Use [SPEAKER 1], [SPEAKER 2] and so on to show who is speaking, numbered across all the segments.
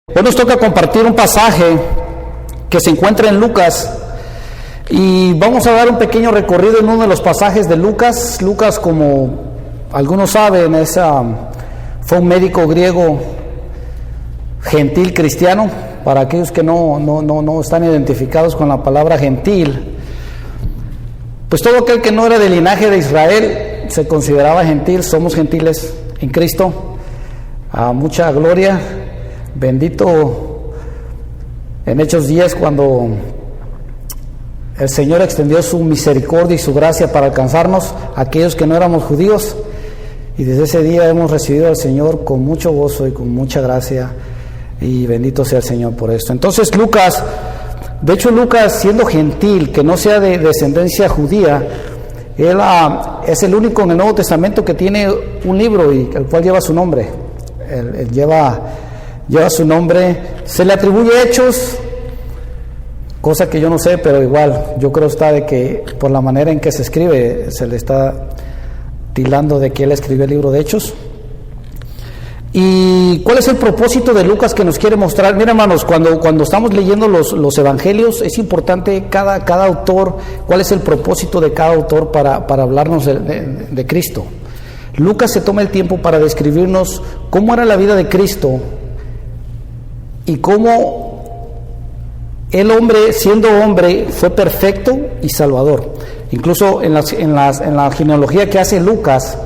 [SPEAKER 1] Hoy nos toca compartir un pasaje que se encuentra en Lucas y vamos a dar un pequeño recorrido en uno de los pasajes de Lucas. Lucas, como algunos saben, fue un médico griego gentil cristiano. Para aquellos que no están identificados con la palabra gentil, pues todo aquel que no era del linaje de Israel se consideraba gentil. Somos gentiles en Cristo. A mucha gloria. Bendito en Hechos 10 cuando el Señor extendió su misericordia y su gracia para alcanzarnos, aquellos que no éramos judíos, y desde ese día hemos recibido al Señor con mucho gozo y con mucha gracia, y bendito sea el Señor por esto. Entonces Lucas, siendo gentil, que no sea de descendencia judía, él es el único en el Nuevo Testamento que tiene un libro y el cual lleva su nombre. Él lleva su nombre, se le atribuye Hechos, cosa que yo no sé, pero igual yo creo está de que por la manera en que se escribe se le está tildando de que él escribió el libro de Hechos. ¿Y cuál es el propósito de Lucas que nos quiere mostrar? Mira, hermanos, cuando estamos leyendo los evangelios es importante cada autor, cuál es el propósito de cada autor para hablarnos de Cristo. Lucas se toma el tiempo para describirnos cómo era la vida de Cristo y cómo el hombre, siendo hombre, fue perfecto y salvador. Incluso en la genealogía que hace Lucas,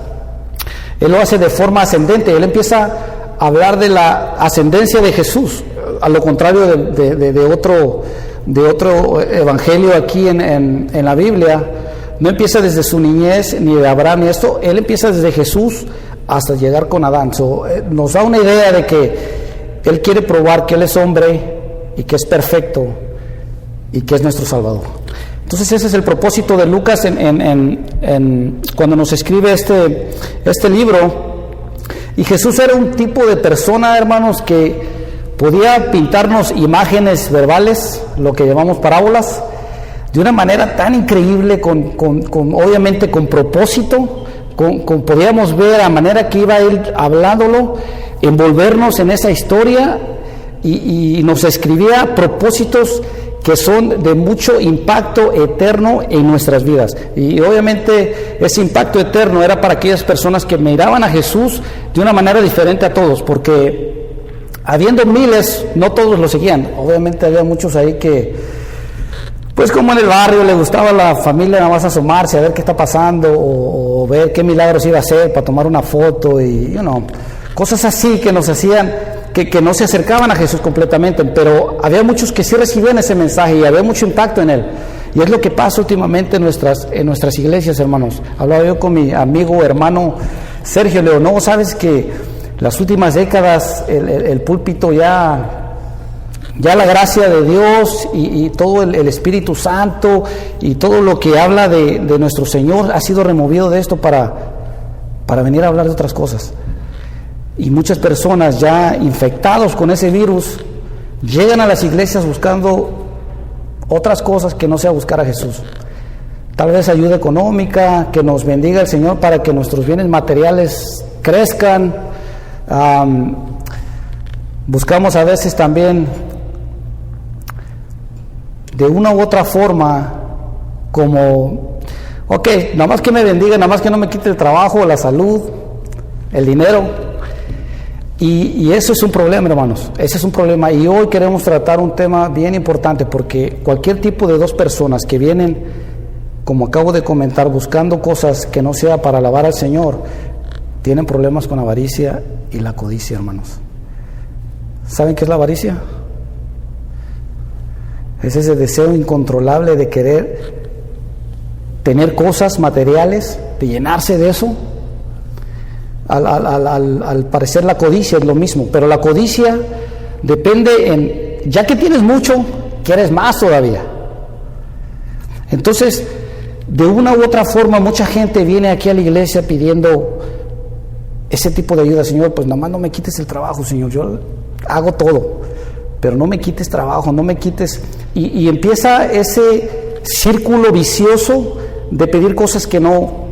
[SPEAKER 1] él lo hace de forma ascendente. Él empieza a hablar de la ascendencia de Jesús, a lo contrario de otro evangelio aquí en la Biblia. No empieza desde su niñez ni de Abraham ni esto. Él empieza desde Jesús hasta llegar con Adán. Nos da una idea de que él quiere probar que él es hombre y que es perfecto y que es nuestro Salvador. Entonces ese es el propósito de Lucas cuando nos escribe este libro. Y Jesús era un tipo de persona, hermanos, que podía pintarnos imágenes verbales, lo que llamamos parábolas, de una manera tan increíble, obviamente con propósito, podíamos ver la manera que iba él hablándolo, envolvernos en esa historia y nos escribía propósitos que son de mucho impacto eterno en nuestras vidas. Y obviamente ese impacto eterno era para aquellas personas que miraban a Jesús de una manera diferente a todos, porque habiendo miles, no todos lo seguían. Obviamente había muchos ahí que, pues como en el barrio, le gustaba a la familia nada más asomarse a ver qué está pasando o ver qué milagros iba a hacer para tomar una foto y cosas así que nos hacían que no se acercaban a Jesús completamente. Pero había muchos que sí recibían ese mensaje y había mucho impacto en él. Y es lo que pasa últimamente en nuestras iglesias, hermanos. Hablaba yo con mi amigo, hermano Sergio León. No, sabes que las últimas décadas el púlpito ya la gracia de Dios y todo el Espíritu Santo y todo lo que habla de nuestro Señor ha sido removido de esto para venir a hablar de otras cosas. Y muchas personas ya infectados con ese virus llegan a las iglesias buscando otras cosas que no sea buscar a Jesús. Tal vez ayuda económica, que nos bendiga el Señor para que nuestros bienes materiales crezcan. Buscamos a veces también de una u otra forma como, nada más que me bendiga, nada más que no me quite el trabajo, la salud, el dinero. Y eso es un problema, hermanos, ese es un problema. Y hoy queremos tratar un tema bien importante, porque cualquier tipo de dos personas que vienen, como acabo de comentar, buscando cosas que no sea para alabar al Señor, tienen problemas con la avaricia y la codicia, hermanos. ¿Saben qué es la avaricia? Es ese deseo incontrolable de querer tener cosas materiales, de llenarse de eso. Al parecer la codicia es lo mismo, pero la codicia depende ya que tienes mucho, quieres más todavía. Entonces, de una u otra forma, mucha gente viene aquí a la iglesia pidiendo ese tipo de ayuda. Señor, pues nada más no me quites el trabajo, Señor, yo hago todo, pero no me quites trabajo, no me quites... Y empieza ese círculo vicioso de pedir cosas que no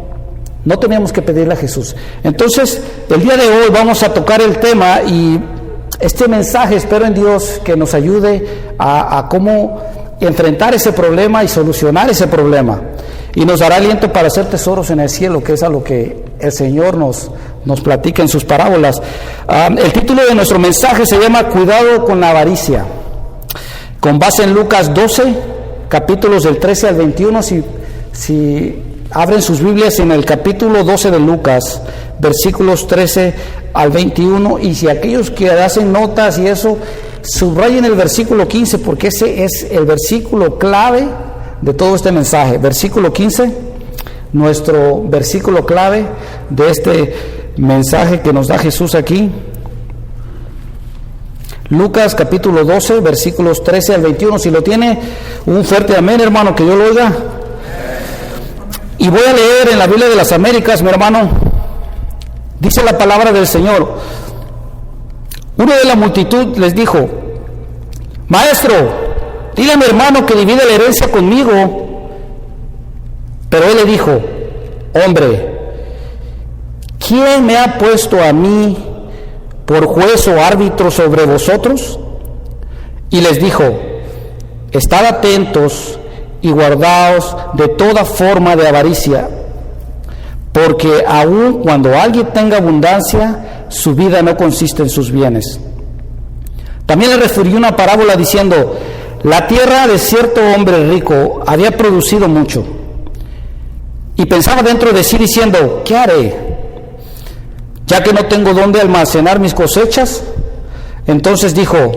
[SPEAKER 1] tenemos que pedirle a Jesús. Entonces, el día de hoy vamos a tocar el tema y este mensaje, espero en Dios que nos ayude a cómo enfrentar ese problema y solucionar ese problema. Y nos dará aliento para hacer tesoros en el cielo, que es a lo que el Señor nos platica en sus parábolas. El título de nuestro mensaje se llama Cuidado con la avaricia, con base en Lucas 12, capítulos del 13 al 21. Si abren sus Biblias en el capítulo 12 de Lucas, versículos 13 al 21, y si aquellos que hacen notas y eso, subrayen el versículo 15, porque ese es el versículo clave de todo este mensaje. Versículo 15, nuestro versículo clave de este mensaje que nos da Jesús aquí. Lucas capítulo 12, versículos 13 al 21. Si lo tiene, un fuerte amén, hermano, que yo lo oiga. Y voy a leer en la Biblia de las Américas, mi hermano. Dice la palabra del Señor: uno de la multitud les dijo: Maestro, dile a mi hermano que divide la herencia conmigo. Pero él le dijo: Hombre, ¿quién me ha puesto a mí por juez o árbitro sobre vosotros? Y les dijo: Estad atentos y guardaos de toda forma de avaricia, porque aun cuando alguien tenga abundancia, su vida no consiste en sus bienes. También le refirió una parábola diciendo: la tierra de cierto hombre rico había producido mucho, y pensaba dentro de sí diciendo: ¿qué haré? Ya que no tengo dónde almacenar mis cosechas. Entonces dijo: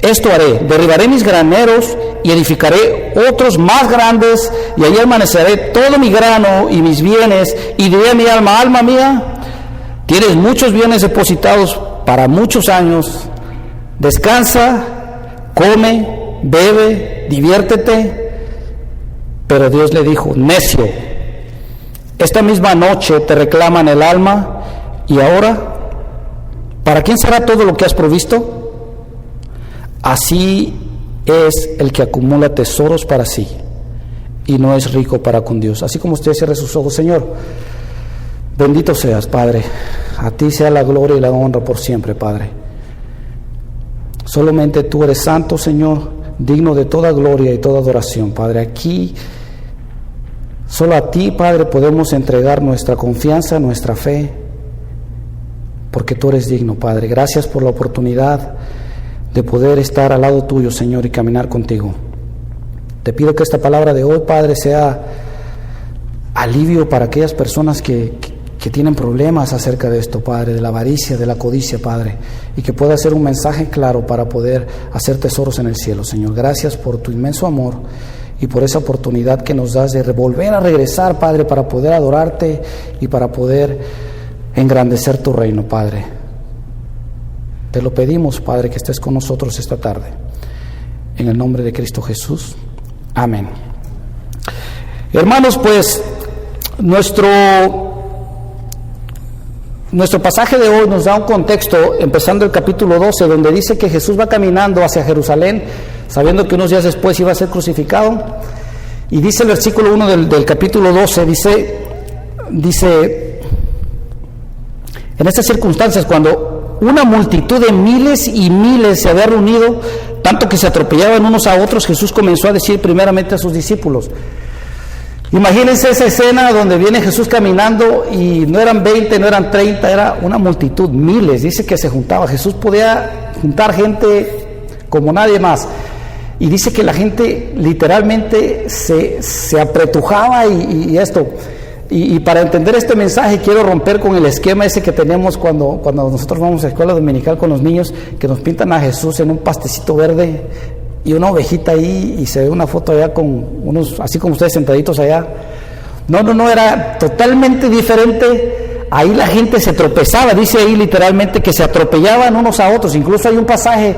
[SPEAKER 1] esto haré, derribaré mis graneros y edificaré otros más grandes, y allí almacenaré todo mi grano y mis bienes, y diré a mi alma: alma mía, tienes muchos bienes depositados para muchos años, descansa, come, bebe, diviértete. Pero Dios le dijo: necio, esta misma noche te reclaman el alma, y ahora, ¿para quién será todo lo que has provisto? Así es el que acumula tesoros para sí y no es rico para con Dios. Así como usted cierre sus ojos. Señor, bendito seas, Padre. A ti sea la gloria y la honra por siempre, Padre. Solamente tú eres santo, Señor, digno de toda gloria y toda adoración, Padre. Aquí, solo a ti, Padre, podemos entregar nuestra confianza, nuestra fe, porque tú eres digno, Padre. Gracias por la oportunidad de poder estar al lado tuyo, Señor, y caminar contigo. Te pido que esta palabra de hoy, Padre, sea alivio para aquellas personas que tienen problemas acerca de esto, Padre, de la avaricia, de la codicia, Padre, y que pueda ser un mensaje claro para poder hacer tesoros en el cielo, Señor. Gracias por tu inmenso amor y por esa oportunidad que nos das de volver a regresar, Padre, para poder adorarte y para poder engrandecer tu reino, Padre. Te lo pedimos, Padre, que estés con nosotros esta tarde. En el nombre de Cristo Jesús. Amén. Hermanos, pues nuestro pasaje de hoy nos da un contexto, empezando el capítulo 12, donde dice que Jesús va caminando hacia Jerusalén, sabiendo que unos días después iba a ser crucificado. Y dice el versículo 1 del capítulo 12, dice, en estas circunstancias, cuando una multitud de miles y miles se había reunido, tanto que se atropellaban unos a otros, Jesús comenzó a decir primeramente a sus discípulos. Imagínense esa escena donde viene Jesús caminando y no eran 20, no eran 30, era una multitud, miles, dice que se juntaba. Jesús podía juntar gente como nadie más. Y dice que la gente literalmente se apretujaba y esto. Y para entender este mensaje quiero romper con el esquema ese que tenemos cuando nosotros vamos a escuela dominical con los niños, que nos pintan a Jesús en un pastecito verde y una ovejita ahí, y se ve una foto allá con unos, así como ustedes sentaditos allá. No, era totalmente diferente. Ahí la gente se tropezaba, dice ahí literalmente que se atropellaban unos a otros. Incluso hay un pasaje,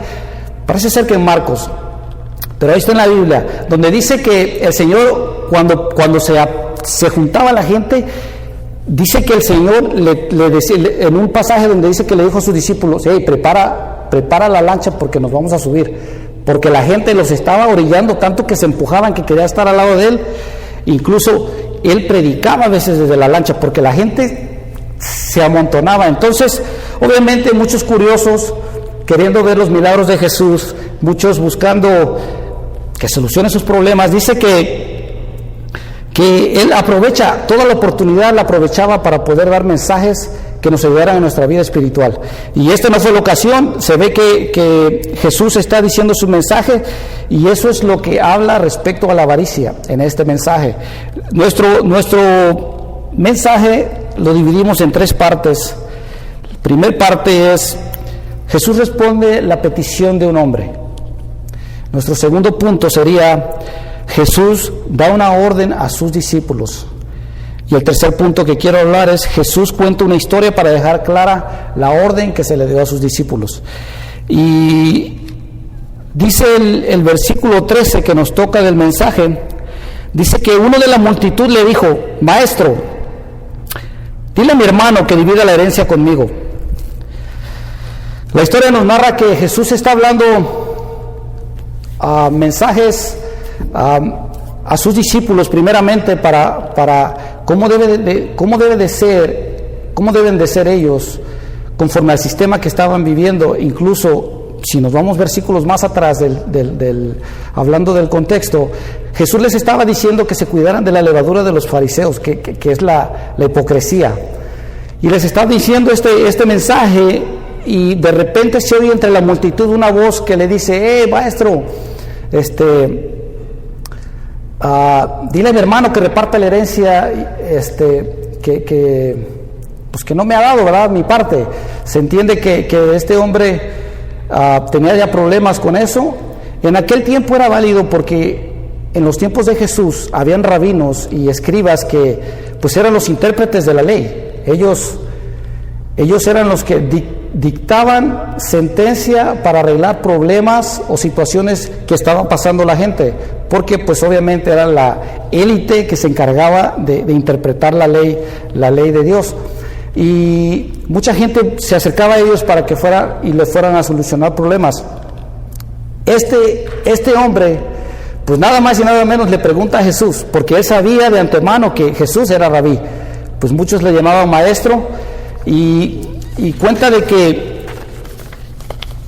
[SPEAKER 1] parece ser que en Marcos, pero ahí está en la Biblia, donde dice que el Señor, cuando se juntaba la gente, dice que el Señor le decía, en un pasaje donde dice que le dijo a sus discípulos: hey, prepara la lancha porque nos vamos a subir, porque la gente los estaba orillando tanto que se empujaban, que quería estar al lado de él. Incluso él predicaba a veces desde la lancha porque la gente se amontonaba. Entonces, obviamente, muchos curiosos queriendo ver los milagros de Jesús, muchos buscando que solucione sus problemas. Dice que él aprovecha toda la oportunidad, la aprovechaba para poder dar mensajes que nos ayudaran en nuestra vida espiritual. Y esta no fue la ocasión. Se ve que Jesús está diciendo su mensaje, y eso es lo que habla respecto a la avaricia en este mensaje. Nuestro mensaje lo dividimos en 3 partes. La primera parte es: Jesús responde la petición de un hombre. Nuestro segundo punto sería: Jesús da una orden a sus discípulos. Y el tercer punto que quiero hablar es: Jesús cuenta una historia para dejar clara la orden que se le dio a sus discípulos. Y dice el versículo 13 que nos toca del mensaje, dice que uno de la multitud le dijo: Maestro, dile a mi hermano que divida la herencia conmigo. La historia nos narra que Jesús está hablando mensajes a sus discípulos, primeramente para cómo deben de ser ellos conforme al sistema que estaban viviendo. Incluso si nos vamos versículos más atrás hablando del contexto, Jesús les estaba diciendo que se cuidaran de la levadura de los fariseos, que es la hipocresía, y les estaba diciendo este mensaje, y de repente se oye entre la multitud una voz que le dice: maestro, dile a mi hermano que reparta la herencia, que no me ha dado, ¿verdad?, mi parte. Se entiende que este hombre tenía ya problemas con eso. En aquel tiempo era válido, porque en los tiempos de Jesús habían rabinos y escribas que pues eran los intérpretes de la ley. Ellos eran los que dictaban sentencia para arreglar problemas o situaciones que estaban pasando la gente, porque pues obviamente era la élite que se encargaba de interpretar la ley de Dios. Y mucha gente se acercaba a ellos para que les fueran a solucionar problemas. Este hombre, pues nada más y nada menos le pregunta a Jesús, porque él sabía de antemano que Jesús era rabí, pues muchos le llamaban maestro, y cuenta de que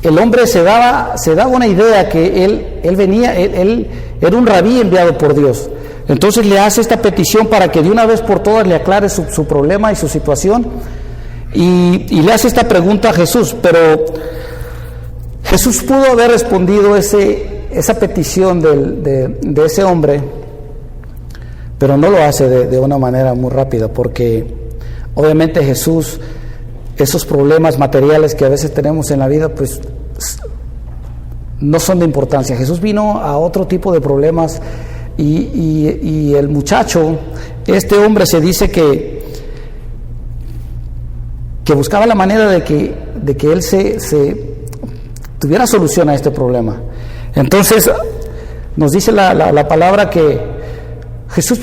[SPEAKER 1] el hombre se daba una idea que él era un rabí enviado por Dios. Entonces le hace esta petición para que de una vez por todas le aclare su problema y su situación, y le hace esta pregunta a Jesús. Pero Jesús pudo haber respondido esa petición de ese hombre, pero no lo hace de una manera muy rápida, porque obviamente Jesús, esos problemas materiales que a veces tenemos en la vida, pues no son de importancia. Jesús vino a otro tipo de problemas, y el muchacho, este hombre, se dice que buscaba la manera de que él se tuviera solución a este problema. Entonces nos dice la palabra que Jesús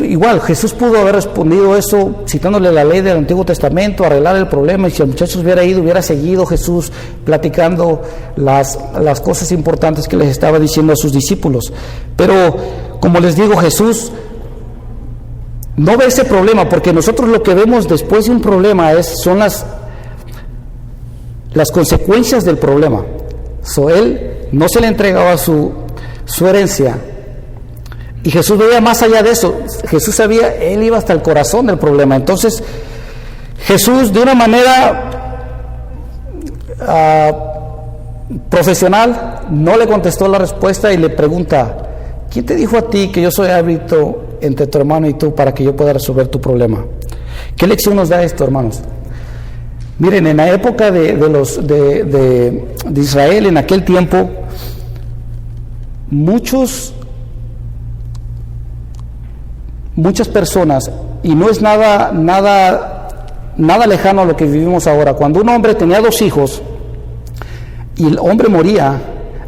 [SPEAKER 1] pudo haber respondido eso citándole la ley del Antiguo Testamento, arreglar el problema, y si el muchacho hubiera seguido Jesús platicando las cosas importantes que les estaba diciendo a sus discípulos. Pero como les digo, Jesús no ve ese problema, porque nosotros lo que vemos después de un problema son las consecuencias del problema. Él no se le entregaba su herencia, y Jesús veía más allá de eso. Jesús sabía, él iba hasta el corazón del problema. Entonces Jesús, de una manera profesional, no le contestó la respuesta, y le pregunta: ¿quién te dijo a ti que yo soy árbitro entre tu hermano y tú para que yo pueda resolver tu problema? ¿Qué lección nos da esto, hermanos? Miren, en la época de Israel, en aquel tiempo, muchas personas, y no es nada lejano a lo que vivimos ahora, cuando un hombre tenía 2 hijos y el hombre moría,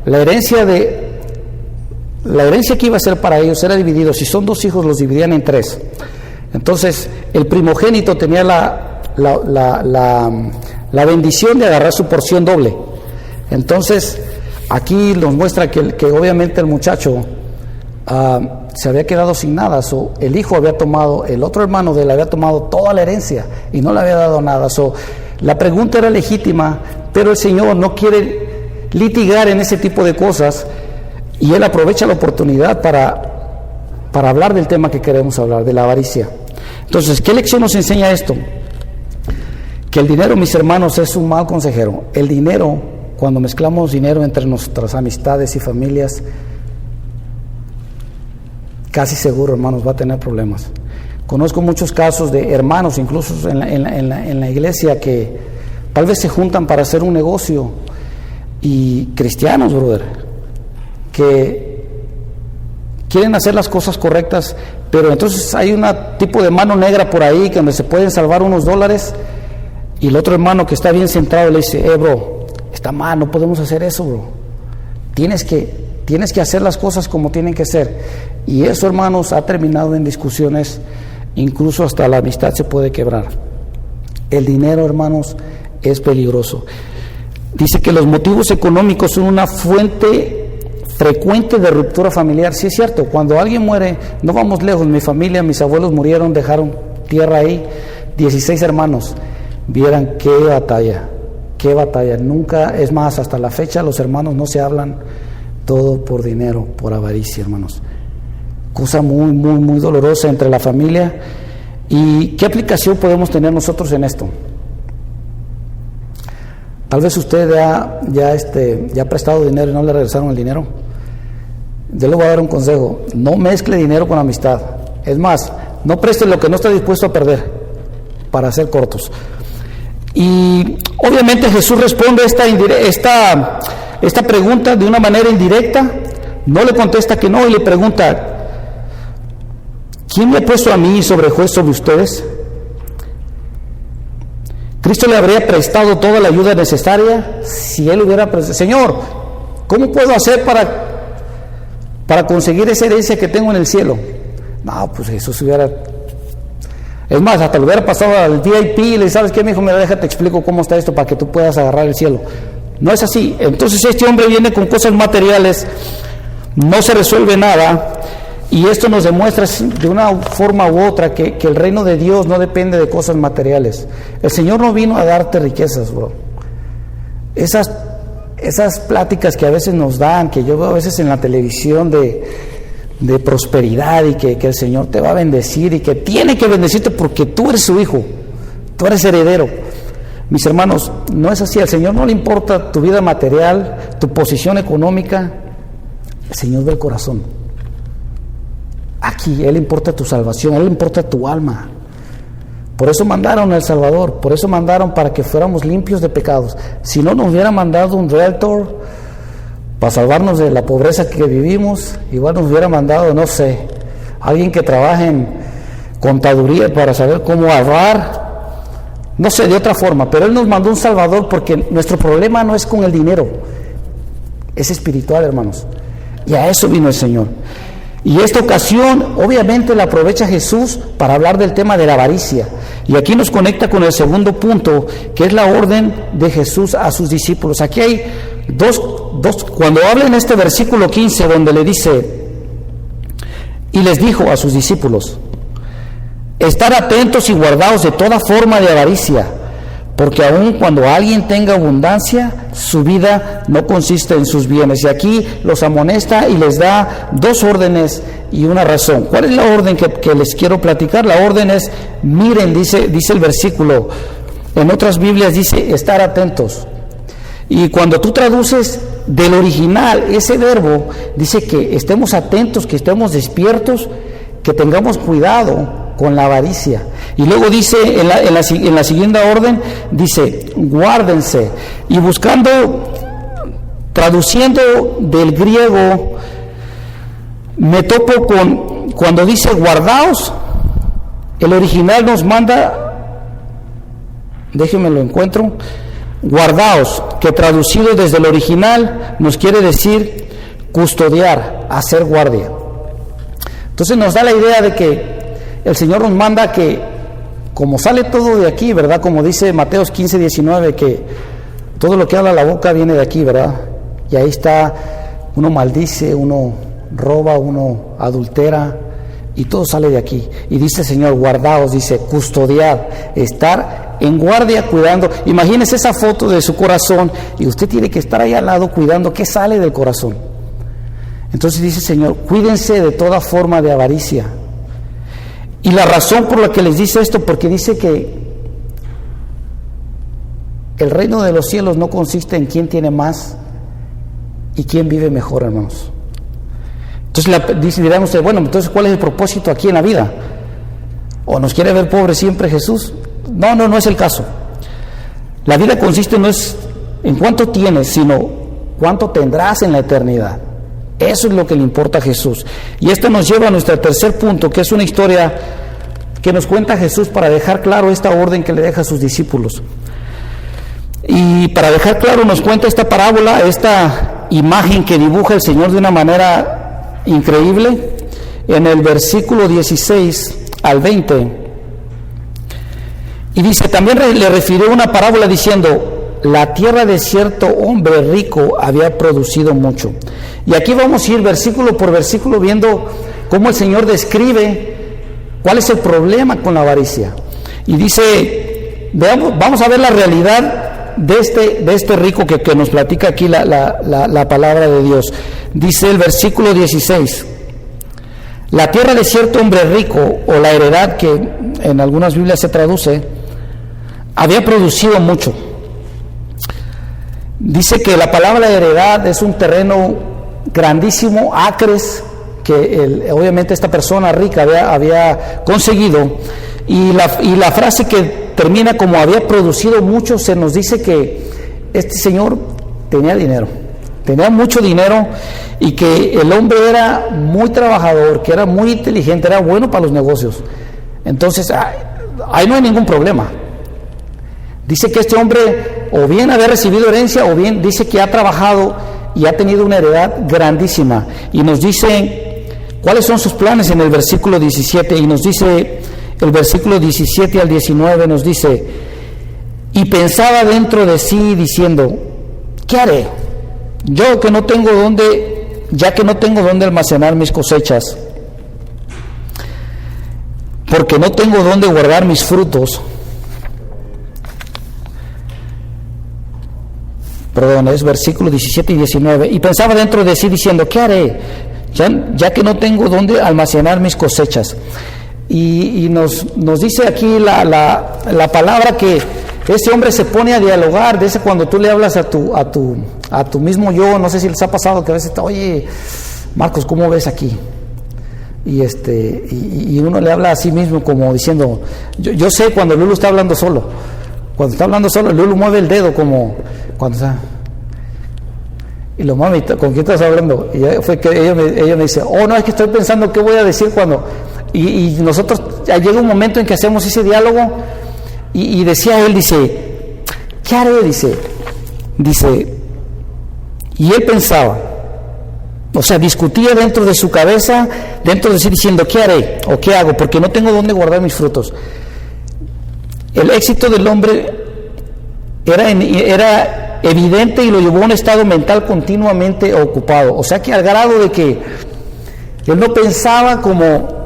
[SPEAKER 1] la herencia que iba a ser para ellos era dividido. Si son 2 hijos, los dividían en 3. Entonces el primogénito tenía la bendición de agarrar su porción doble. Entonces aquí nos muestra que obviamente el muchacho se había quedado sin nada. El hijo el otro hermano de él había tomado toda la herencia y no le había dado nada. La pregunta era legítima, pero el Señor no quiere litigar en ese tipo de cosas, y él aprovecha la oportunidad para hablar del tema que queremos hablar, de la avaricia. Entonces, ¿qué lección nos enseña esto? Que el dinero, mis hermanos, es un mal consejero. El dinero, cuando mezclamos dinero entre nuestras amistades y familias, casi seguro, hermanos, va a tener problemas. Conozco muchos casos de hermanos, incluso en la iglesia, que tal vez se juntan para hacer un negocio, y cristianos, brother, que quieren hacer las cosas correctas, pero entonces hay un tipo de mano negra por ahí que donde se pueden salvar unos dólares, y el otro hermano que está bien centrado le dice: bro, está mal, no podemos hacer eso, bro. Tienes que hacer las cosas como tienen que ser. Y eso, hermanos, ha terminado en discusiones, incluso hasta la amistad se puede quebrar. El dinero, hermanos, es peligroso. Dice que los motivos económicos son una fuente frecuente de ruptura familiar. Sí, es cierto, cuando alguien muere, no vamos lejos, mi familia, mis abuelos murieron, dejaron tierra ahí, 16 hermanos. Vieran qué batalla, nunca, es más, hasta la fecha los hermanos no se hablan, todo por dinero, por avaricia, hermanos. Cosa muy, muy, muy dolorosa entre la familia. ¿Y qué aplicación podemos tener nosotros en esto? Tal vez usted ya ha prestado dinero y no le regresaron el dinero. Yo le voy a dar un consejo: no mezcle dinero con amistad. Es más, no preste lo que no está dispuesto a perder, para ser cortos. Y obviamente Jesús responde esta pregunta de una manera indirecta. No le contesta que no, y le pregunta: ¿quién me ha puesto a mí sobre juez sobre ustedes? Cristo le habría prestado toda la ayuda necesaria si él hubiera prestado. Señor, ¿cómo puedo hacer para conseguir esa herencia que tengo en el cielo? No, pues Jesús hubiera... Es más, hasta lo hubiera pasado al VIP y le dice: ¿sabes qué, mijo? Mira, déjate, explico cómo está esto para que tú puedas agarrar el cielo. No es así. Entonces este hombre viene con cosas materiales, no se resuelve nada, y esto nos demuestra de una forma u otra que el reino de Dios no depende de cosas materiales. El Señor no vino a darte riquezas, bro. Esas pláticas que a veces nos dan, que yo veo a veces en la televisión de prosperidad, y que el Señor te va a bendecir y que tiene que bendecirte porque tú eres su hijo, tú eres heredero. Mis hermanos, no es así. Al Señor no le importa tu vida material, tu posición económica. El Señor ve el corazón. Aquí Él importa tu salvación, Él importa tu alma. Por eso mandaron al Salvador, por eso mandaron para que fuéramos limpios de pecados. Si no, nos hubiera mandado un realtor para salvarnos de la pobreza que vivimos. Igual nos hubiera mandado, no sé, alguien que trabaje en contaduría para saber cómo ahorrar, no sé, de otra forma. Pero Él nos mandó un Salvador porque nuestro problema no es con el dinero, es espiritual, hermanos. Y a eso vino el Señor. Y esta ocasión obviamente la aprovecha Jesús para hablar del tema de la avaricia. Y aquí nos conecta con el segundo punto, que es la orden de Jesús a sus discípulos. Aquí hay dos cuando habla en este versículo 15, donde le dice: y les dijo a sus discípulos: estar atentos y guardaos de toda forma de avaricia, porque aun cuando alguien tenga abundancia, su vida no consiste en sus bienes. Y aquí los amonesta y les da dos órdenes y una razón. ¿Cuál es la orden que les quiero platicar? La orden es: miren, dice el versículo. En otras Biblias dice estar atentos. Y cuando tú traduces del original ese verbo, dice que estemos atentos, que estemos despiertos, que tengamos cuidado con la avaricia. Y luego dice en la siguiente orden, dice: guárdense. Y traduciendo del griego, me topo con, cuando dice guardaos, el original nos manda, déjenme lo encuentro, guardaos, que traducido desde el original nos quiere decir custodiar, hacer guardia. Entonces nos da la idea de que el Señor nos manda que, como sale todo de aquí, ¿verdad? Como dice Mateo 15:19, que todo lo que habla la boca viene de aquí, ¿verdad? Y ahí está, uno maldice, uno roba, uno adultera, y todo sale de aquí. Y dice el Señor, guardaos, dice custodiad, estar en guardia, cuidando. Imagínese esa foto de su corazón y usted tiene que estar ahí al lado cuidando qué sale del corazón. Entonces dice el Señor, cuídense de toda forma de avaricia. Y la razón por la que les dice esto, porque dice que el reino de los cielos no consiste en quién tiene más y quién vive mejor, hermanos. Entonces dirán ustedes, bueno, entonces ¿cuál es el propósito aquí en la vida? ¿O nos quiere ver pobres siempre Jesús? No es el caso. La vida consiste no es en cuánto tienes, sino cuánto tendrás en la eternidad. Eso es lo que le importa a Jesús. Y esto nos lleva a nuestro tercer punto, que es una historia que nos cuenta Jesús para dejar claro esta orden que le deja a sus discípulos. Y para dejar claro nos cuenta esta parábola, esta imagen que dibuja el Señor de una manera increíble, en el versículo 16 al 20. Y dice, también le refirió una parábola diciendo, la tierra de cierto hombre rico había producido mucho. Y aquí vamos a ir versículo por versículo viendo cómo el Señor describe cuál es el problema con la avaricia. Y dice, vamos a ver la realidad de este rico que nos platica aquí la palabra de Dios. Dice el versículo 16, la tierra de cierto hombre rico, o la heredad, que en algunas Biblias se traduce, había producido mucho. Dice que la palabra heredad es un terreno grandísimo, acres, que obviamente esta persona rica había conseguido. Y la frase que termina como había producido mucho, se nos dice que este señor tenía dinero, tenía mucho dinero, y que el hombre era muy trabajador, que era muy inteligente, era bueno para los negocios. Entonces ahí no hay ningún problema. Dice que este hombre o bien había recibido herencia, o bien dice que ha trabajado y ha tenido una heredad grandísima. Y nos dice cuáles son sus planes en el versículo 17, y nos dice el versículo 17 al 19, nos dice, y pensaba dentro de sí diciendo, ¿qué haré? Yo ya que no tengo dónde almacenar mis cosechas, porque no tengo dónde guardar mis frutos. Perdón, es versículos 17 y 19. Y pensaba dentro de sí diciendo, ¿qué haré? Ya que no tengo dónde almacenar mis cosechas. Y nos dice aquí la palabra que este hombre se pone a dialogar. De ese cuando tú le hablas a tu mismo yo, no sé si les ha pasado que a veces, oye, Marcos, ¿cómo ves aquí? Y uno le habla a sí mismo como diciendo, yo sé cuando Lulu está hablando solo. Cuando está hablando solo, Lulu mueve el dedo como cuando está. Y lo mami, ¿con quién estás hablando? Y fue que ella me dice, no, es que estoy pensando qué voy a decir cuando. Y nosotros, ya llega un momento en que hacemos ese diálogo, y decía él, dice, ¿qué haré? Dice, y él pensaba, o sea, discutía dentro de su cabeza, dentro de sí, diciendo, ¿qué haré? ¿O qué hago? Porque no tengo dónde guardar mis frutos. El éxito del hombre era evidente y lo llevó a un estado mental continuamente ocupado. O sea que al grado de que él no pensaba como,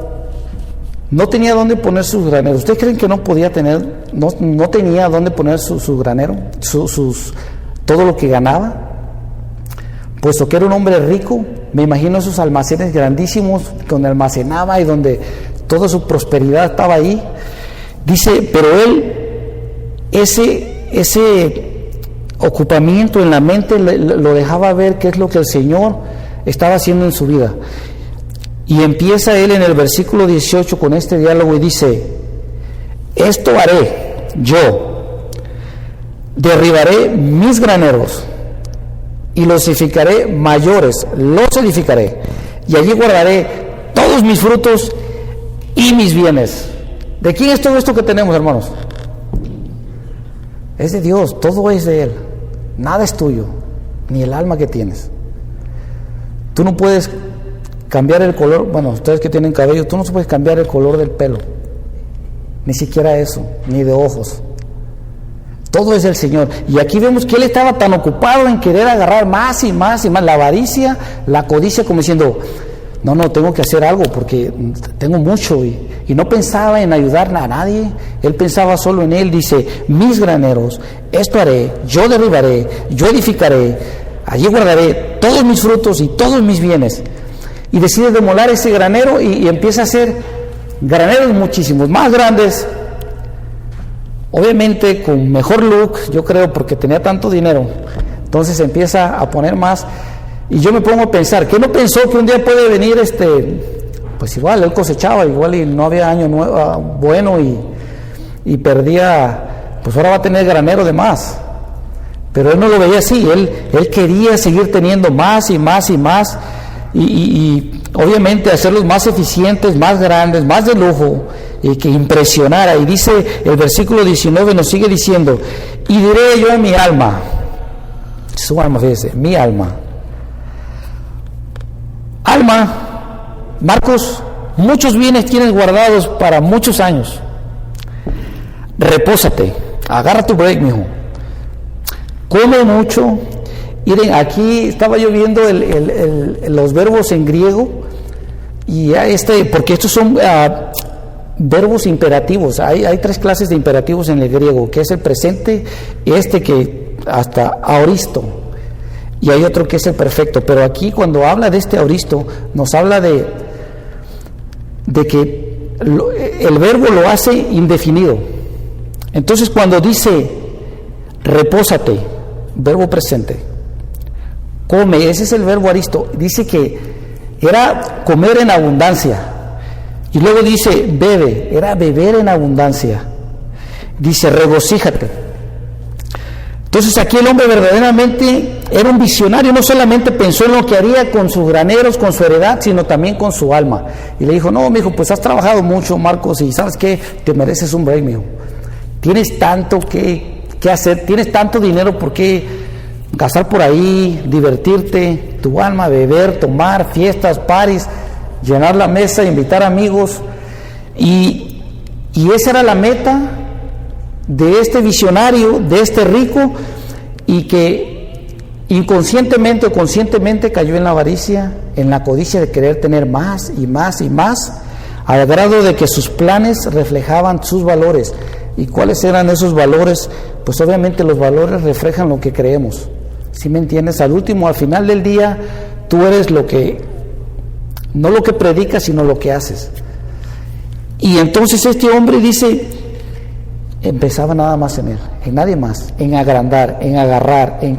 [SPEAKER 1] no tenía dónde poner sus graneros. ¿Ustedes creen que no podía tener, no tenía dónde poner su granero, todo lo que ganaba? Puesto que era un hombre rico, me imagino esos almacenes grandísimos donde almacenaba y donde toda su prosperidad estaba ahí. Dice, pero él, ese ocupamiento en la mente lo dejaba ver qué es lo que el Señor estaba haciendo en su vida. Y empieza él en el versículo 18 con este diálogo y dice, esto haré yo, derribaré mis graneros y los edificaré mayores, los edificaré, y allí guardaré todos mis frutos y mis bienes. ¿De quién es todo esto que tenemos, hermanos? Es de Dios, todo es de Él, nada es tuyo, ni el alma que tienes. Tú no puedes cambiar el color, bueno, ustedes que tienen cabello, tú no puedes cambiar el color del pelo, ni siquiera eso, ni de ojos. Todo es del Señor. Y aquí vemos que él estaba tan ocupado en querer agarrar más y más y más, la avaricia, la codicia, como diciendo, no, tengo que hacer algo porque tengo mucho, y no pensaba en ayudar a nadie, él pensaba solo en él. Dice, mis graneros, esto haré, yo derribaré, yo edificaré, allí guardaré todos mis frutos y todos mis bienes. Y decide demoler ese granero y empieza a hacer graneros muchísimos, más grandes, obviamente con mejor look, yo creo, porque tenía tanto dinero. Entonces empieza a poner más, y yo me pongo a pensar, ¿qué no pensó que un día puede venir pues igual, él cosechaba, igual y no había año nuevo, bueno, y perdía, pues ahora va a tener granero de más? Pero él no lo veía así, él quería seguir teniendo más y más y más, y obviamente hacerlos más eficientes, más grandes, más de lujo, y que impresionara. Y dice el versículo 19, nos sigue diciendo, y diré yo a mi alma, su alma, fíjese, mi alma, Marcos, muchos bienes tienes guardados para muchos años, repósate, agarra tu break, mijo, come mucho. Miren, aquí estaba yo viendo los verbos en griego, y porque estos son verbos imperativos. Hay 3 clases de imperativos en el griego, que es el presente, que hasta aoristo, y hay otro que es el perfecto. Pero aquí, cuando habla de este aoristo, nos habla de que el verbo lo hace indefinido. Entonces, cuando dice repósate, verbo presente, come, ese es el verbo aoristo, dice que era comer en abundancia. Y luego dice bebe, era beber en abundancia. Dice regocíjate. Entonces aquí el hombre verdaderamente era un visionario, no solamente pensó en lo que haría con sus graneros, con su heredad, sino también con su alma. Y le dijo, no, mijo, pues has trabajado mucho, Marcos, y ¿sabes qué? Te mereces un break, mijo. Tienes tanto que hacer, tienes tanto dinero por qué gastar por ahí, divertirte, tu alma, beber, tomar, fiestas, parties, llenar la mesa, invitar amigos. Y esa era la meta de este visionario, de este rico, y que inconscientemente o conscientemente cayó en la avaricia, en la codicia de querer tener más y más y más, al grado de que sus planes reflejaban sus valores. ¿Y cuáles eran esos valores? Pues obviamente los valores reflejan lo que creemos. ¿Sí me entiendes? Al final del día, tú eres no lo que predicas, sino lo que haces. Y entonces este hombre dice, empezaba nada más en él, en nadie más, en agrandar, en agarrar, en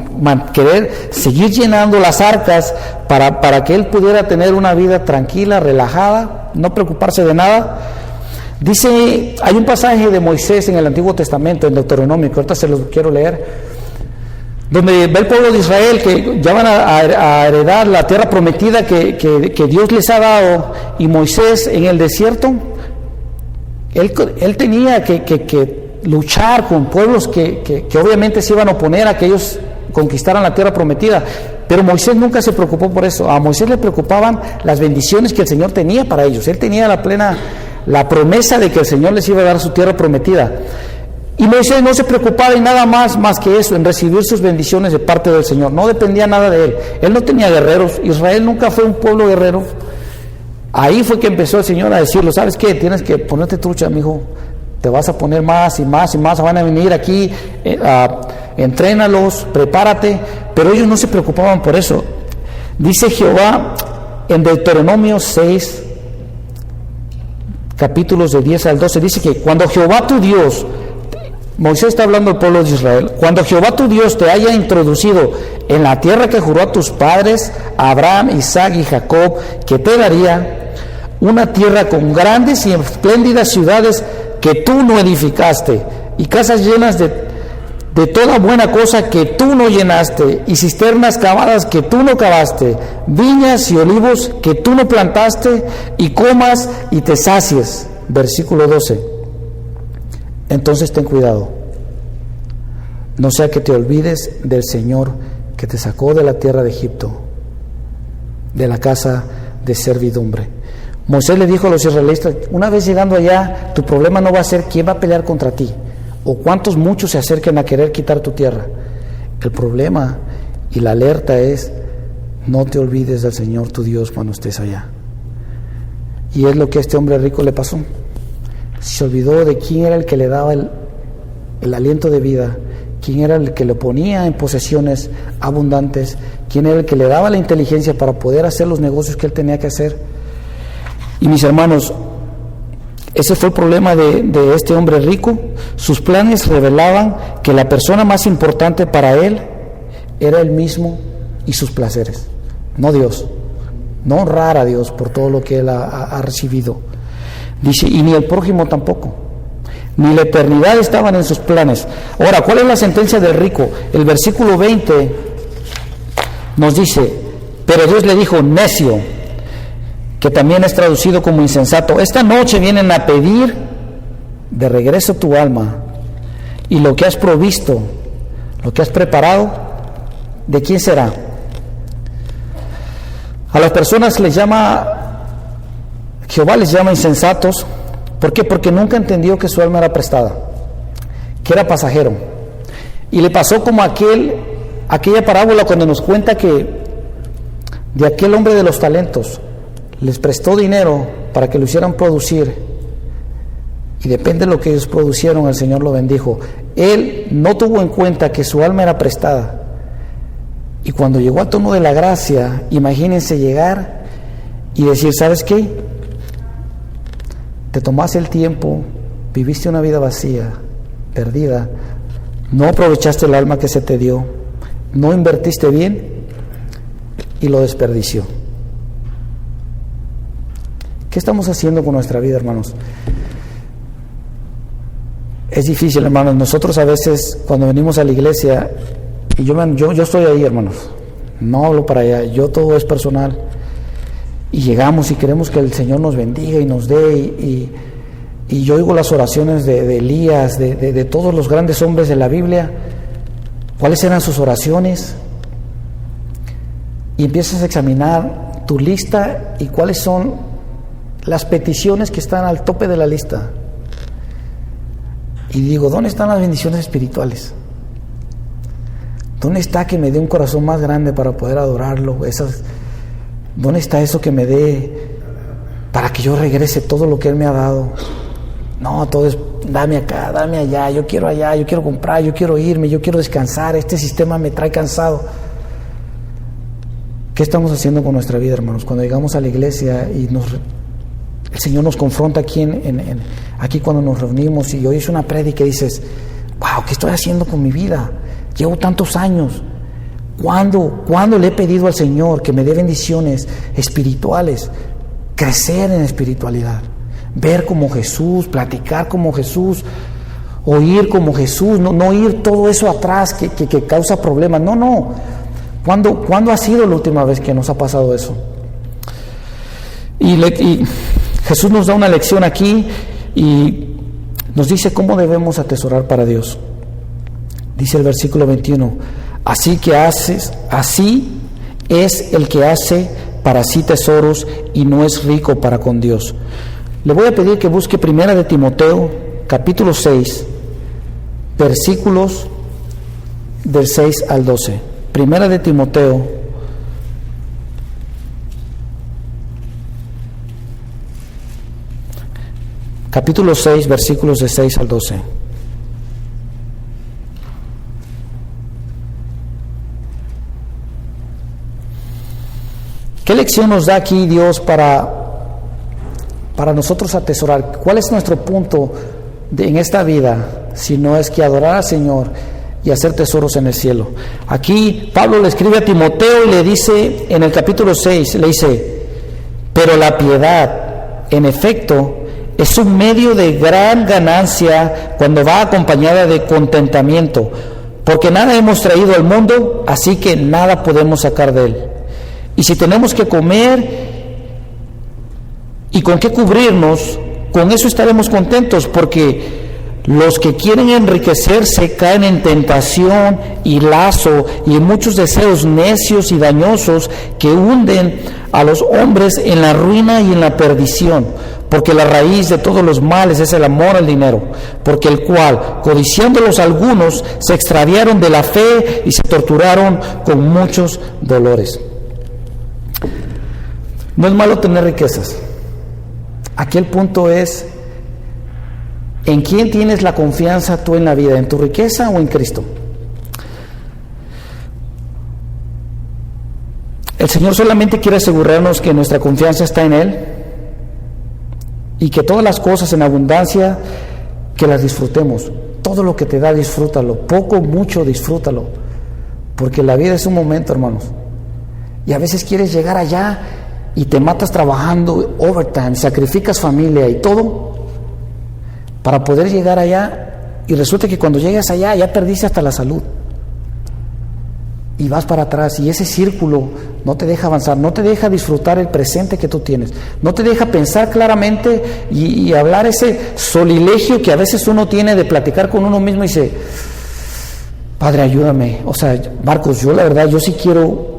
[SPEAKER 1] querer seguir llenando las arcas para que él pudiera tener una vida tranquila, relajada, no preocuparse de nada. Dice, hay un pasaje de Moisés en el Antiguo Testamento, en Deuteronomio, que ahorita se los quiero leer, donde ve el pueblo de Israel que ya van a heredar la tierra prometida que Dios les ha dado, y Moisés en el desierto, él tenía que luchar con pueblos que obviamente se iban a oponer a que ellos conquistaran la tierra prometida, pero Moisés nunca se preocupó por eso. A Moisés le preocupaban las bendiciones que el Señor tenía para ellos. Él tenía la promesa de que el Señor les iba a dar su tierra prometida. Y Moisés no se preocupaba en nada más que eso, en recibir sus bendiciones de parte del Señor. No dependía nada de él. Él no tenía guerreros. Israel nunca fue un pueblo guerrero. Ahí fue que empezó el Señor a decirlo, ¿sabes qué? Tienes que ponerte trucha, mijo. Te vas a poner más y más y más. Van a venir aquí, entrénalos, prepárate. Pero ellos no se preocupaban por eso. Dice Jehová en Deuteronomio 6, capítulos de 10 al 12, dice que cuando Jehová tu Dios, Moisés está hablando al pueblo de Israel, cuando Jehová tu Dios te haya introducido en la tierra que juró a tus padres, Abraham, Isaac y Jacob, que te daría, una tierra con grandes y espléndidas ciudades que tú no edificaste, y casas llenas de toda buena cosa que tú no llenaste, y cisternas cavadas que tú no cavaste, viñas y olivos que tú no plantaste, y comas y te sacies. Versículo 12. Entonces ten cuidado, no sea que te olvides del Señor que te sacó de la tierra de Egipto, de la casa de servidumbre. Moisés le dijo a los israelitas, una vez llegando allá, tu problema no va a ser quién va a pelear contra ti, o cuántos muchos se acerquen a querer quitar tu tierra. El problema y la alerta es, no te olvides del Señor tu Dios cuando estés allá. Y es lo que a este hombre rico le pasó. Se olvidó de quién era el que le daba el aliento de vida, quién era el que le ponía en posesiones abundantes, quién era el que le daba la inteligencia para poder hacer los negocios que él tenía que hacer. Y mis hermanos, ese fue el problema de este hombre rico. Sus planes revelaban que la persona más importante para él era él mismo y sus placeres, no Dios, no honrar a Dios por todo lo que él ha recibido. Dice, y ni el prójimo tampoco, ni la eternidad estaban en sus planes. Ahora, ¿cuál es la sentencia del rico? El versículo 20 nos dice, pero Dios le dijo, necio, que también es traducido como insensato, esta noche vienen a pedir de regreso tu alma, y lo que has provisto, lo que has preparado, ¿de quién será? A las personas Jehová les llama insensatos. ¿Por qué? Porque nunca entendió que su alma era prestada, que era pasajero. Y le pasó como aquella parábola cuando nos cuenta que de aquel hombre de los talentos les prestó dinero para que lo hicieran producir, y depende de lo que ellos producieron, el Señor lo bendijo. Él no tuvo en cuenta que su alma era prestada, y cuando llegó al tono de la gracia, imagínense llegar y decir, ¿sabes qué? Te tomaste el tiempo, viviste una vida vacía, perdida, no aprovechaste el alma que se te dio, no invertiste bien y lo desperdició. ¿Qué estamos haciendo con nuestra vida, hermanos? Es difícil, hermanos. Nosotros a veces cuando venimos a la iglesia, y yo estoy ahí, hermanos, no hablo para allá, yo todo es personal, y llegamos y queremos que el Señor nos bendiga y nos dé, y yo oigo las oraciones de Elías, de todos los grandes hombres de la Biblia. ¿Cuáles eran sus oraciones? Y empiezas a examinar tu lista y cuáles son las peticiones que están al tope de la lista. Y digo, ¿dónde están las bendiciones espirituales? ¿Dónde está que me dé un corazón más grande para poder adorarlo? ¿Dónde está eso que me dé para que yo regrese todo lo que Él me ha dado? No, todo es dame acá, dame allá, yo quiero comprar, yo quiero irme, yo quiero descansar, este sistema me trae cansado. ¿Qué estamos haciendo con nuestra vida, hermanos? Cuando llegamos a la iglesia y el Señor nos confronta aquí cuando nos reunimos y oyes una prédica y dices, wow, ¿qué estoy haciendo con mi vida? Llevo tantos años. ¿Cuándo le he pedido al Señor que me dé bendiciones espirituales? Crecer en espiritualidad, ver como Jesús, platicar como Jesús, oír como Jesús, no ir todo eso atrás que causa problemas. No. ¿Cuándo ha sido la última vez que nos ha pasado eso? Y Jesús nos da una lección aquí y nos dice cómo debemos atesorar para Dios. Dice el versículo 21, así es el que hace para sí tesoros y no es rico para con Dios. Le voy a pedir que busque 1 de Timoteo, capítulo 6, versículos del 6 al 12. 1 de Timoteo, capítulo 6, versículos de 6 al 12. ¿Qué lección nos da aquí Dios para nosotros atesorar? ¿Cuál es nuestro punto en esta vida? Si no es que adorar al Señor y hacer tesoros en el cielo. Aquí Pablo le escribe a Timoteo y le dice en el capítulo 6, le dice, pero la piedad, en efecto, es un medio de gran ganancia cuando va acompañada de contentamiento, porque nada hemos traído al mundo, así que nada podemos sacar de él. Y si tenemos que comer y con qué cubrirnos, con eso estaremos contentos, porque los que quieren enriquecerse caen en tentación y lazo y en muchos deseos necios y dañosos que hunden a los hombres en la ruina y en la perdición, porque la raíz de todos los males es el amor al dinero, porque el cual, codiciándolos algunos, se extraviaron de la fe y se torturaron con muchos dolores. No es malo tener riquezas, Aquí el punto es, ¿en quién tienes la confianza tú en la vida? ¿En tu riqueza o en Cristo? El Señor solamente quiere asegurarnos que nuestra confianza está en Él y que todas las cosas en abundancia, que las disfrutemos. Todo lo que te da, disfrútalo. Poco, mucho, disfrútalo. Porque la vida es un momento, hermanos. Y a veces quieres llegar allá y te matas trabajando overtime, sacrificas familia y todo para poder llegar allá, y resulta que cuando llegas allá ya perdiste hasta la salud y vas para atrás, y ese círculo no te deja avanzar, no te deja disfrutar el presente que tú tienes, no te deja pensar claramente y hablar ese solilegio que a veces uno tiene de platicar con uno mismo y dice: Padre, ayúdame. O sea, Marcos, yo la verdad, yo sí quiero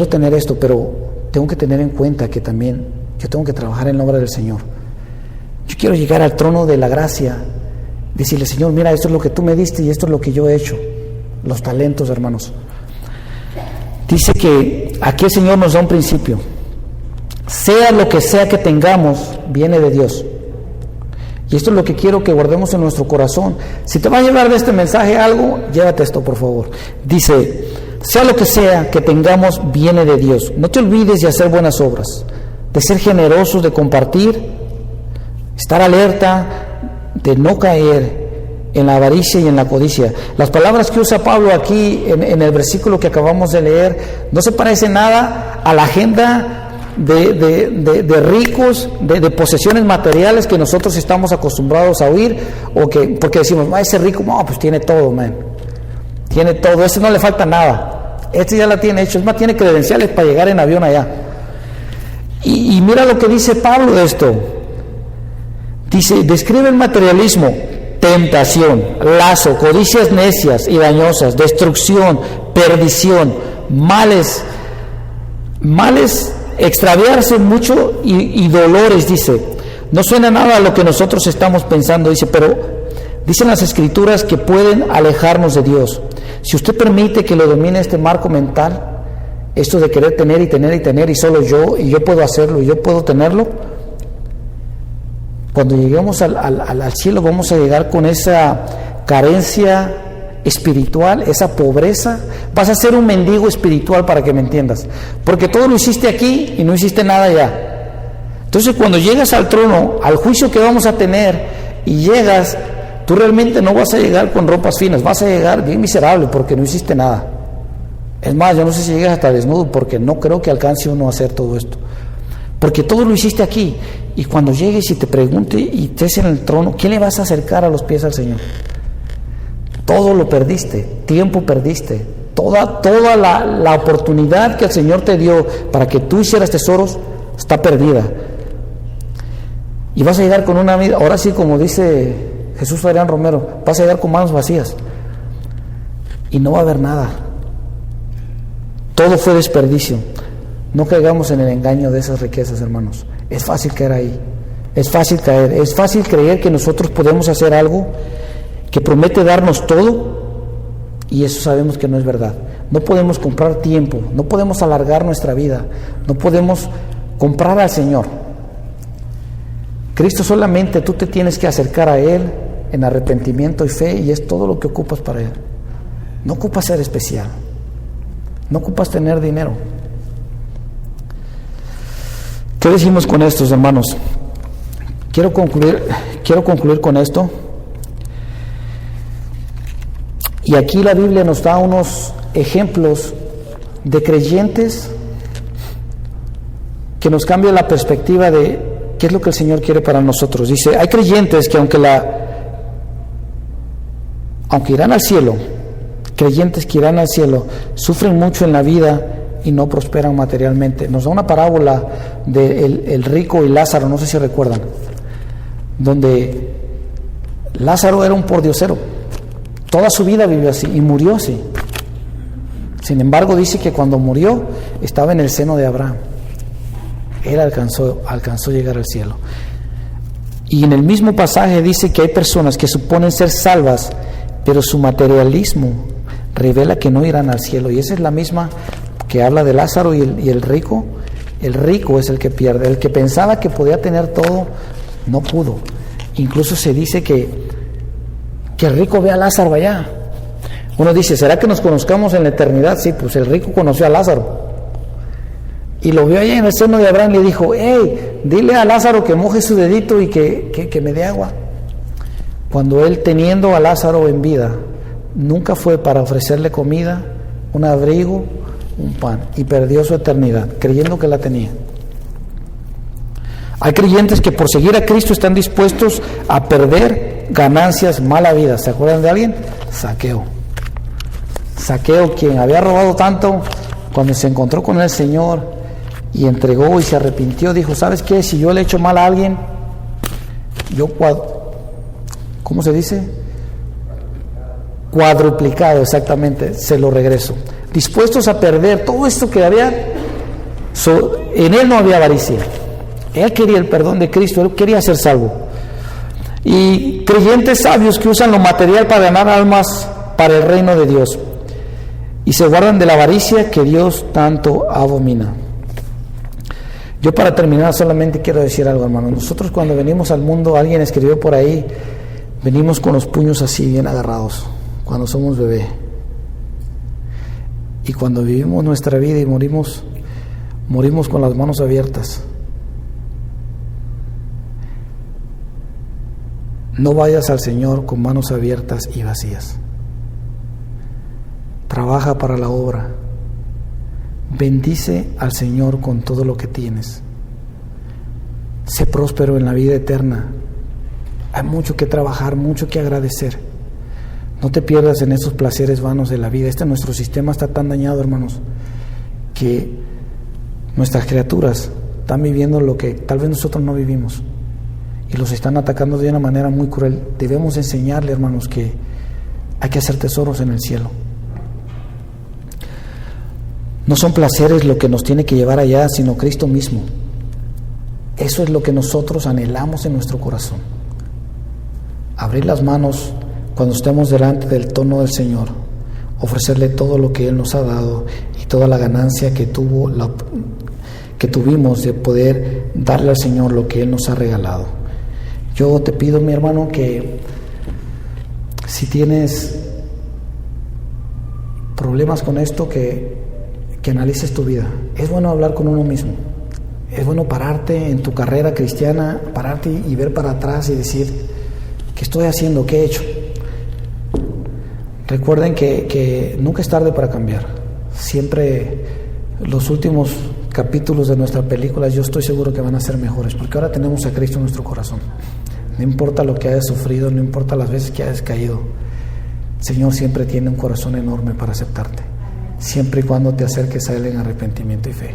[SPEAKER 1] tener esto, pero tengo que tener en cuenta que también yo tengo que trabajar en la obra del Señor. Yo quiero llegar al trono de la gracia, decirle: Señor, mira, esto es lo que tú me diste y esto es lo que yo he hecho. Los talentos, hermanos. Dice que aquí el Señor nos da un principio: sea lo que sea que tengamos, viene de Dios. Y esto es lo que quiero que guardemos en nuestro corazón. Si te va a llevar de este mensaje algo, llévate esto, por favor. Dice: sea lo que sea que tengamos, viene de Dios. No te olvides de hacer buenas obras, de ser generosos, de compartir, estar alerta, de no caer en la avaricia y en la codicia. Las palabras que usa Pablo aquí en el versículo que acabamos de leer no se parece nada a la agenda de ricos, de posesiones materiales que nosotros estamos acostumbrados a oír, porque decimos: ese rico, no, pues tiene todo, man. Tiene todo, ese no le falta nada. Este ya la tiene hecho, es más, tiene credenciales para llegar en avión allá. Y mira lo que dice Pablo de esto. Dice, describe el materialismo: tentación, lazo, codicias necias y dañosas, destrucción, perdición, males, extraviarse mucho y dolores. Dice, no suena nada a lo que nosotros estamos pensando, dice, pero dicen las Escrituras que pueden alejarnos de Dios. Si usted permite que lo domine este marco mental, esto de querer tener y tener y tener, y solo yo, y yo puedo hacerlo, y yo puedo tenerlo, cuando lleguemos al cielo vamos a llegar con esa carencia espiritual, esa pobreza. Vas a ser un mendigo espiritual, para que me entiendas, porque todo lo hiciste aquí y no hiciste nada allá. Entonces, cuando llegas al trono, al juicio que vamos a tener, y llegas, tú realmente no vas a llegar con ropas finas, vas a llegar bien miserable porque no hiciste nada. Es más, yo no sé si llegas hasta desnudo, porque no creo que alcance uno a hacer todo esto, porque todo lo hiciste aquí. Y cuando llegues y te pregunte y estés en el trono, ¿qué le vas a acercar a los pies al Señor? Todo lo perdiste, tiempo perdiste, toda la oportunidad que el Señor te dio para que tú hicieras tesoros está perdida. Y vas a llegar con una vida, ahora sí, como dice Jesús Adrián Romero, vas a llegar con manos vacías y no va a haber nada. Todo fue desperdicio. No caigamos en el engaño de esas riquezas, hermanos. Es fácil caer ahí, es fácil caer, es fácil creer que nosotros podemos hacer algo que promete darnos todo, y eso sabemos que no es verdad. No podemos comprar tiempo, no podemos alargar nuestra vida, no podemos comprar al Señor. Cristo solamente tú te tienes que acercar a Él en arrepentimiento y fe, y es todo lo que ocupas para Él. No ocupas ser especial, no ocupas tener dinero. ¿Qué decimos con estos, hermanos? Quiero concluir con esto. Y aquí la Biblia nos da unos ejemplos de creyentes que nos cambian la perspectiva de qué es lo que el Señor quiere para nosotros. Dice, hay creyentes que aunque irán al cielo, creyentes que irán al cielo, sufren mucho en la vida y no prosperan materialmente. Nos da una parábola de el rico y Lázaro, no sé si recuerdan, donde Lázaro era un pordiosero, toda su vida vivió así y murió así. Sin embargo, dice que cuando murió estaba en el seno de Abraham. Él alcanzó a llegar al cielo. Y en el mismo pasaje dice que hay personas que suponen ser salvas, pero su materialismo revela que no irán al cielo. Y esa es la misma que habla de Lázaro y el rico, El rico es el que pierde. El que pensaba que podía tener todo, no pudo. Incluso se dice que el rico ve a Lázaro allá. Uno dice, ¿será que nos conozcamos en la eternidad? Sí, pues el rico conoció a Lázaro. Y lo vio allá en el seno de Abraham y le dijo, hey, dile a Lázaro que moje su dedito y que me dé agua. Cuando él, teniendo a Lázaro en vida, nunca fue para ofrecerle comida, un abrigo, un pan, y perdió su eternidad, creyendo que la tenía. Hay creyentes que por seguir a Cristo están dispuestos a perder ganancias, mala vida. ¿Se acuerdan de alguien? Zaqueo. Zaqueo, quien había robado tanto, cuando se encontró con el Señor y entregó y se arrepintió, dijo, ¿sabes qué? Si yo le he hecho mal a alguien, yo, ¿cómo se dice? Cuadruplicado, exactamente, se lo regreso. Dispuestos a perder todo esto que había, en él no había avaricia. Él quería el perdón de Cristo, él quería ser salvo. Y creyentes sabios que usan lo material para ganar almas para el reino de Dios y se guardan de la avaricia que Dios tanto abomina. Yo, para terminar, solamente quiero decir algo, hermano. Nosotros, cuando venimos al mundo, alguien escribió por ahí, venimos con los puños así bien agarrados cuando somos bebé, y cuando vivimos nuestra vida y morimos con las manos abiertas. No vayas al Señor con manos abiertas y vacías. Trabaja para la obra. Bendice al Señor con todo lo que tienes. Sé próspero en la vida eterna. Hay mucho que trabajar, mucho que agradecer. No te pierdas en esos placeres vanos de la vida. Nuestro sistema está tan dañado, hermanos, que nuestras criaturas están viviendo lo que tal vez nosotros no vivimos. Y los están atacando de una manera muy cruel. Debemos enseñarle, hermanos, que hay que hacer tesoros en el cielo. No son placeres lo que nos tiene que llevar allá, sino Cristo mismo. Eso es lo que nosotros anhelamos en nuestro corazón. Abrir las manos cuando estemos delante del trono del Señor, ofrecerle todo lo que Él nos ha dado y toda la ganancia que tuvimos de poder darle al Señor lo que Él nos ha regalado. Yo te pido, mi hermano, que si tienes problemas con esto, que analices tu vida. Es bueno hablar con uno mismo. Es bueno pararte en tu carrera cristiana, pararte y ver para atrás y decir, ¿qué estoy haciendo? ¿Qué he hecho? Recuerden que nunca es tarde para cambiar. Siempre los últimos capítulos de nuestra película, yo estoy seguro que van a ser mejores, porque ahora tenemos a Cristo en nuestro corazón. No importa lo que hayas sufrido, no importa las veces que hayas caído, el Señor siempre tiene un corazón enorme para aceptarte, siempre y cuando te acerques a Él en arrepentimiento y fe.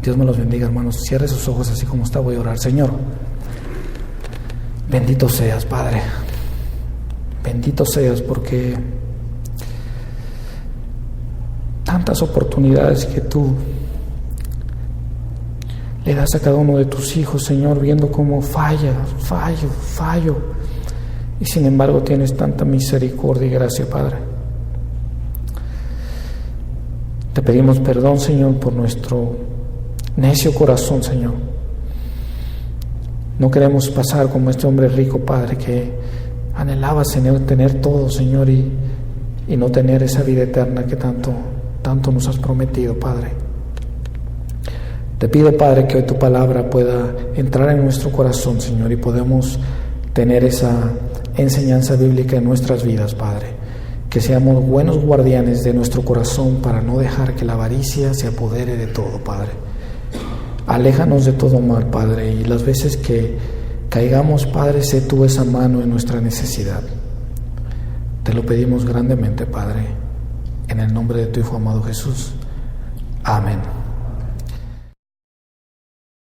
[SPEAKER 1] Dios me los bendiga, hermanos. Cierre sus ojos así como está. Voy a orar. Señor, bendito seas, Padre. Bendito seas, porque tantas oportunidades que Tú le das a cada uno de Tus hijos, Señor, viendo cómo fallo, y sin embargo tienes tanta misericordia y gracia, Padre. Te pedimos perdón, Señor, por nuestro necio corazón, Señor. No queremos pasar como este hombre rico, Padre, que anhelaba, Señor, tener todo, Señor, y no tener esa vida eterna que tanto nos has prometido, Padre. Te pido, Padre, que hoy Tu palabra pueda entrar en nuestro corazón, Señor, y podamos tener esa enseñanza bíblica en nuestras vidas, Padre. Que seamos buenos guardianes de nuestro corazón para no dejar que la avaricia se apodere de todo, Padre. Aléjanos de todo mal, Padre, y las veces que caigamos, Padre, sé Tú esa mano en nuestra necesidad. Te lo pedimos grandemente, Padre, en el nombre de Tu Hijo amado Jesús. Amén.